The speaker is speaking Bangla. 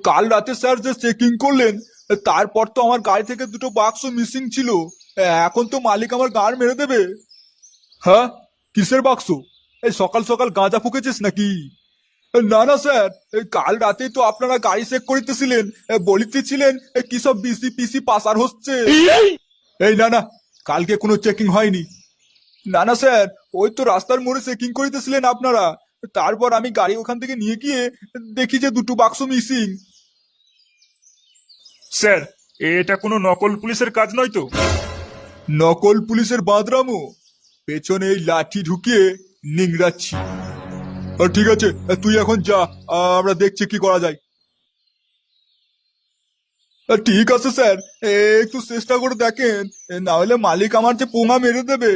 কাল রাতে স্যার যে চেকিং করলেন, তারপর তো আমার গাড়ি থেকে দুটো বাক্স মিসিং ছিল। এখন তো মালিক আমার গাড় মেরে দেবে। হ্যাঁ, কিসের বাক্স? এই সকাল সকাল গাঁজা ফুকেছিস নাকি? না না স্যার, এই কাল রাতেই তো আপনারা গাড়ি চেক করিতেছিলেন, বলিতেছিলেন কি সব বিসি পিসি পাসার হচ্ছে। এই না না, কালকে কোনো চেকিং হয়নি। না না স্যার, ওই তো রাস্তার মোড়ে চেকিং করিতেছিলেন আপনারা, তারপর আমি গাড়ি ওখান থেকে নিয়ে গিয়ে দেখি যে দুটো বাক্স মিসিং। স্যার, এটা কোনো নকল পুলিশের কাজ নয় তো? নকল পুলিশের বাঁদরামো? পেছনে এই লাঠি ঢুকিয়ে নিংড়াচ্ছি। ঠিক আছে, তুই এখন যা, আমরা দেখছি কি করা যায়। ঠিক আছে স্যার, একটু চেষ্টা করে দেখেন, না হলে মালিক আমার যে পোঙা মেরে দেবে।